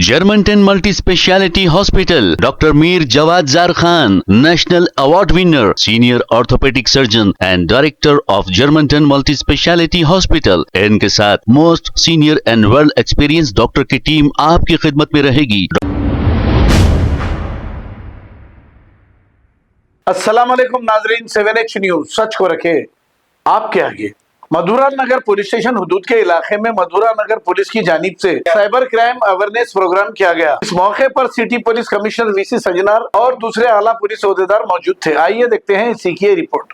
Germantown Multi Speciality Hospital, Dr. Mir Jawad Zar Khan, National Award winner, Senior Orthopedic Surgeon and Director of Germantown Multi Speciality Hospital। इनके साथ most senior and world experience doctor की team आपकी खिदमत में रहेगी। अस्सलाम वालेकुम नाजरीन, 7H न्यूज सच को रखे आपके आगे। मधुरा नगर पुलिस स्टेशन हुदूद के इलाके में मधुरा नगर पुलिस की जानिब से साइबर क्राइम अवेयरनेस प्रोग्राम किया गया। इस मौके पर city police commissioner VC Sajjanar और दूसरे आला पुलिस ओहदेदार मौजूद थे। आइए देखते हैं इसी की रिपोर्ट।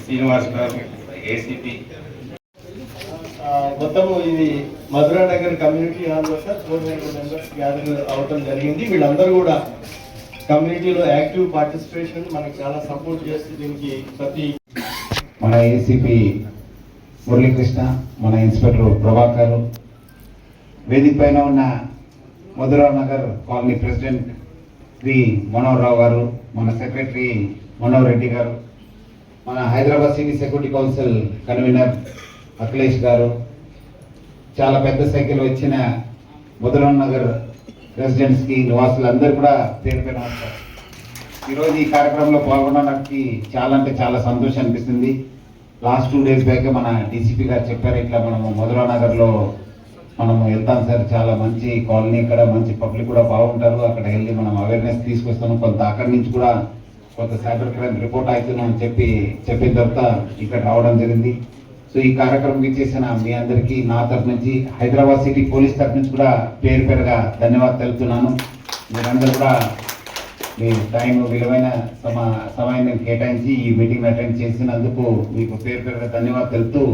శ్రీనివాస్ గారు ఏసీపీ మొత్తం ఇది మధురా నగర్ కమ్యూనిటీ హాల్లో సార్ 400 మెంబర్స్ గ్యాదర్ అవటం జరిగింది। వీళ్ళందరూ కూడా కమ్యూనిటీలో యాక్టివ్ పార్టిసిపేషన్ మనకు చాలా సపోర్ట్ చేస్తూ దీనికి ప్రతి మన ఏసీపీ మురళీకృష్ణ, మన ఇన్స్పెక్టర్ ప్రభాకర్, వేదిక పైన ఉన్న మధురా నగర్ కాలనీ ప్రెసిడెంట్ శ్రీ మనోహర్ రావు గారు, మన సెక్రటరీ మనోహర్ రెడ్డి గారు, మన Hyderabad city security council convener Akhilesh గారు, చాలా పెద్ద సంఖ్యలో వచ్చిన మధురా నగర్ రెసిడెంట్స్కి నివాసులందరూ కూడా పేరు పేరు నమస్కారం। ఈరోజు ఈ కార్యక్రమంలో పాల్గొనడానికి చాలా అంటే చాలా సంతోషం అనిపిస్తుంది। లాస్ట్ 2 days బ్యాక్ మన డీసీపీ గారు చెప్పారు, ఇట్లా మనము మధురా నగర్లో మనము వెళ్తాం సార్, చాలా మంచి కాలనీ, ఇక్కడ మంచి పబ్లిక్ కూడా బాగుంటారు, అక్కడ వెళ్ళి మనం అవేర్నెస్ తీసుకొస్తాము, కొంత అక్కడి నుంచి కూడా కొంత సైబర్ క్రైమ్ రిపోర్ట్ అవుతున్నాం అని చెప్పిన తర్వాత ఇక్కడ రావడం జరిగింది। సో ఈ కార్యక్రమం ఇచ్చేసిన మీ అందరికీ నా తరఫు నుంచి, హైదరాబాద్ సిటీ పోలీస్ తరఫు నుంచి కూడా పేరు పేరుగా ధన్యవాదాలు తెలుపుతున్నాను। మీరందరూ కూడా మీ టైం విలువైన సమయాన్ని కేటాయించి ఈ మీటింగ్ అటెండ్ చేసినందుకు మీకు పేరు పేరుగా ధన్యవాదాలు తెలుపుతూ,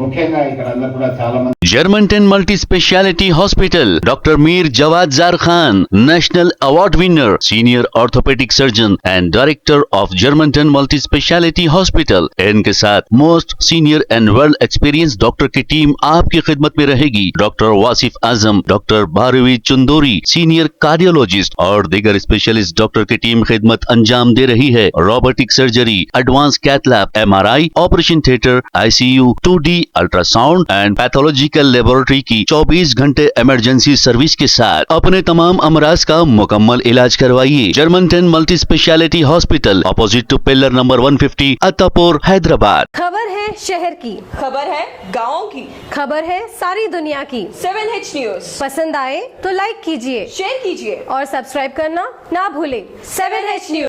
ముఖ్యంగా ఇక్కడ అందరూ కూడా చాలా మంది Germantown Multi Speciality Hospital, Dr. Mir Jawad Zar Khan, National Award winner, Senior Orthopedic Surgeon and Director of Germantown Multi Speciality Hospital। इनके साथ most senior and world experience doctor की टीम आपकी खिदमत में रहेगी। Doctor Wasif Azam, doctor Bharavi Chandori, senior cardiologist और दीगर specialist doctor की टीम खिदमत अंजाम दे रही है। Robotic surgery, advance cath lab, MRI, operation theatre, ICU, 2D ultrasound and pathological laboratory की 24 घंटे इमरजेंसी सर्विस के साथ अपने तमाम अमराज का मुकम्मल इलाज करवाइए। Germanten multi speciality hospital, opposite to pillar number 150, Attapur, Hyderabad. खबर है शहर की, खबर है गाँव की, खबर है सारी दुनिया की। 7H न्यूज पसंद आए तो लाइक कीजिए, शेयर कीजिए और सब्सक्राइब करना ना भूले। 7H news.